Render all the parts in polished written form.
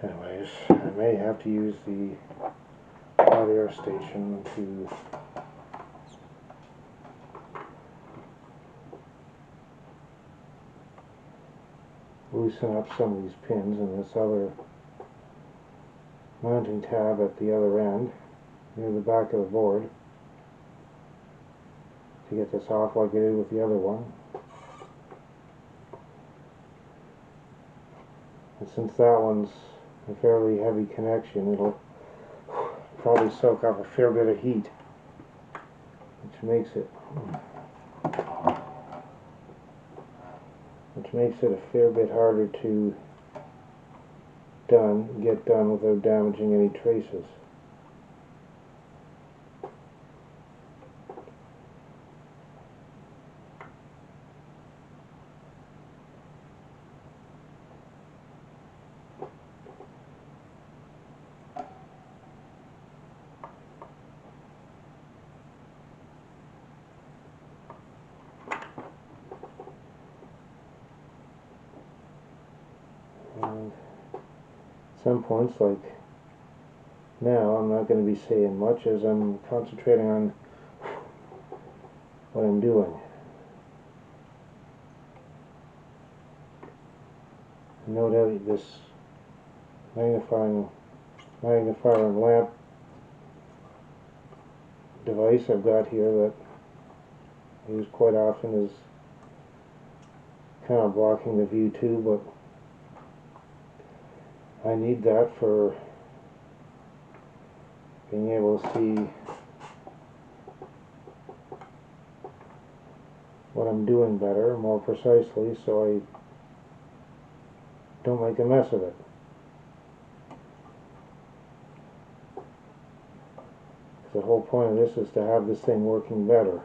Anyways, I may have to use the hot air station to loosen up some of these pins and this other mounting tab at the other end near the back of the board to get this off like I did with the other one. And since that one's a fairly heavy connection, it'll probably soak up a fair bit of heat, which makes it a fair bit harder to get done without damaging any traces. And at some points, like now, I'm not going to be saying much as I'm concentrating on what I'm doing. No doubt this magnifying lamp device I've got here that I use quite often is kind of blocking the view too, but I need that for being able to see what I'm doing better, more precisely, so I don't make a mess of it. The whole point of this is to have this thing working better.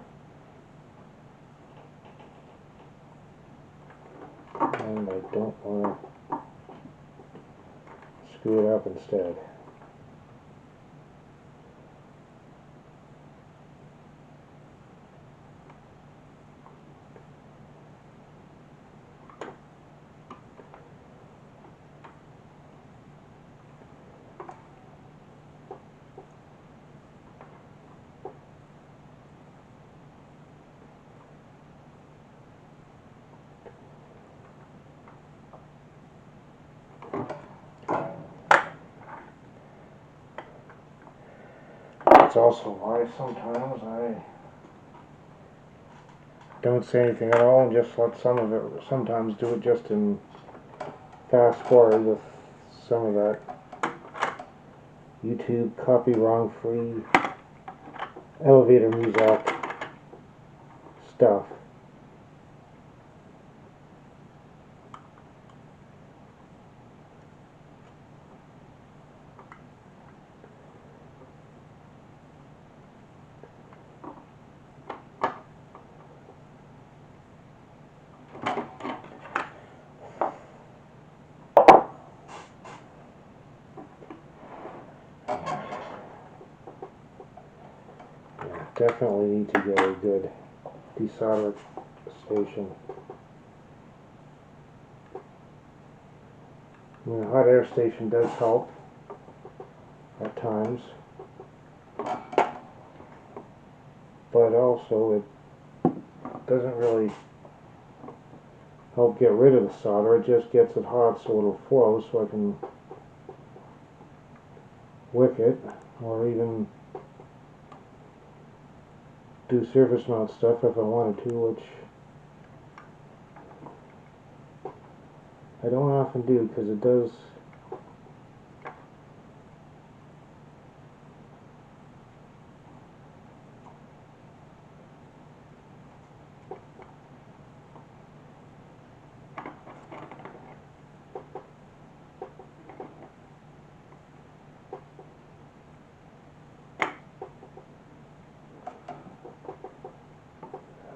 And I don't want to screw it up instead. That's also why sometimes I don't say anything at all and just let some of it, sometimes do it just in fast forward with some of that YouTube copy wrong free elevator music stuff. Definitely need to get a good desolder station. I mean, a hot air station does help at times, but also it doesn't really help get rid of the solder. It just gets it hot so it'll flow, so I can wick it or even do surface mount stuff if I wanted to, which I don't often do because it does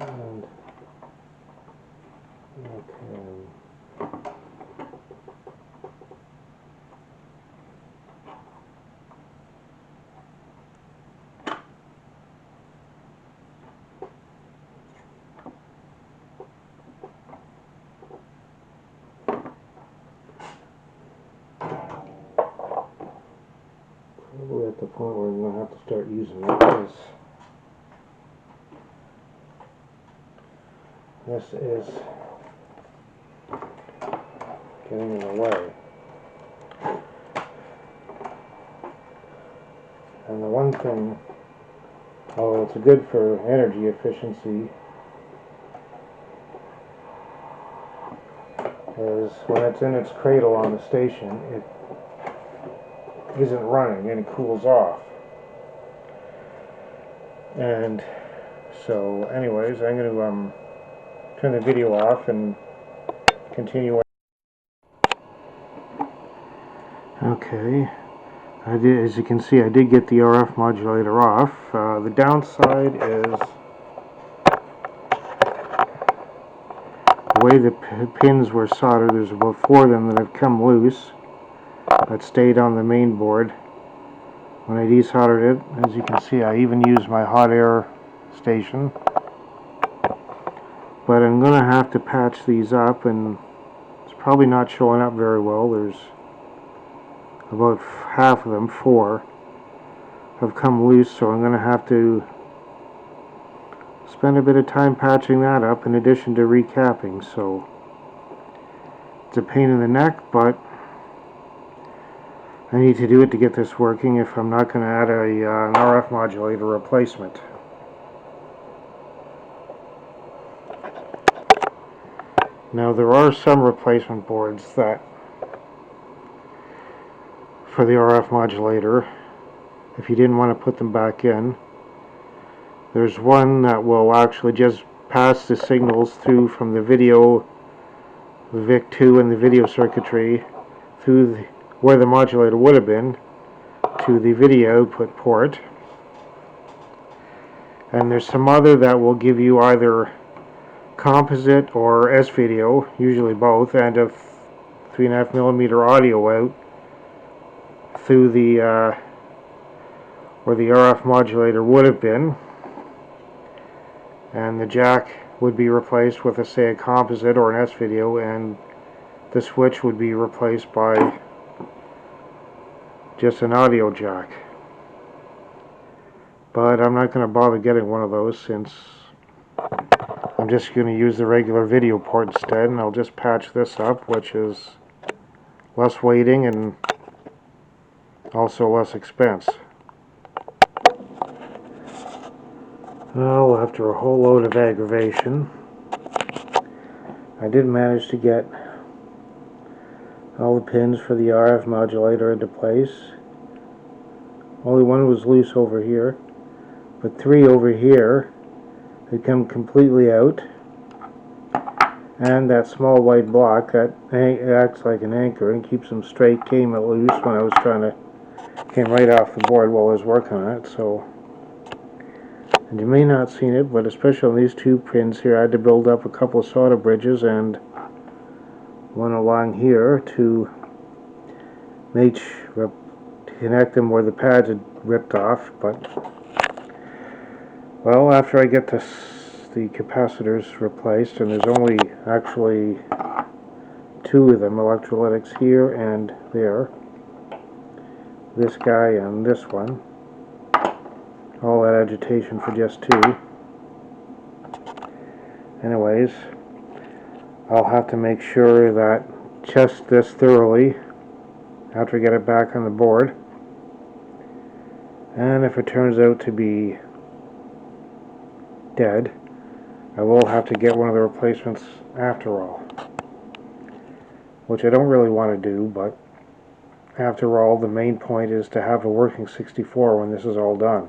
and okay. point where I'm going to have to start using it, because this is getting in the way. And the one thing, although it's good for energy efficiency, is when it's in its cradle on the station, it isn't running and it cools off. And so anyways, I'm going to turn the video off and continue. Okay, as you can see, I did get the RF modulator off. The downside is the way the pins were soldered. There's about 4 of them that have come loose that stayed on the main board when I desoldered it. As you can see, I even used my hot air station. But I'm going to have to patch these up, and it's probably not showing up very well. There's about half of them, 4, have come loose, so I'm going to have to spend a bit of time patching that up in addition to recapping. So it's a pain in the neck, but I need to do it to get this working if I'm not going to add an RF modulator replacement. Now there are some replacement boards that for the RF modulator, if you didn't want to put them back in. There's one that will actually just pass the signals through from the video, the VIC2 and the video circuitry through where the modulator would have been to the video output port. And there's some other that will give you either composite or S-video, usually both, and a 3.5mm audio out through the where the RF modulator would have been, and the jack would be replaced with say a composite or an S-video, and the switch would be replaced by just an audio jack. But I'm not going to bother getting one of those, since I'm just going to use the regular video port instead, and I'll just patch this up, which is less waiting and also less expense. Well, after a whole load of aggravation, I did manage to get all the pins for the RF modulator into place. Only one was loose over here, but 3 over here had come completely out, and that small white block that acts like an anchor and keeps them straight came loose when I was came right off the board while I was working on it. So, and you may not have seen it, but especially on these 2 pins here, I had to build up a couple of solder bridges and one along here to connect them where the pads had ripped off. But well, after I get the capacitors replaced, and there's only actually 2 of them, electrolytics here and there, this guy and this one, all that agitation for just 2. Anyways, I'll have to make sure that test this thoroughly after I get it back on the board, and if it turns out to be dead, I will have to get one of the replacements after all, which I don't really want to do, but after all, the main point is to have a working 64 when this is all done.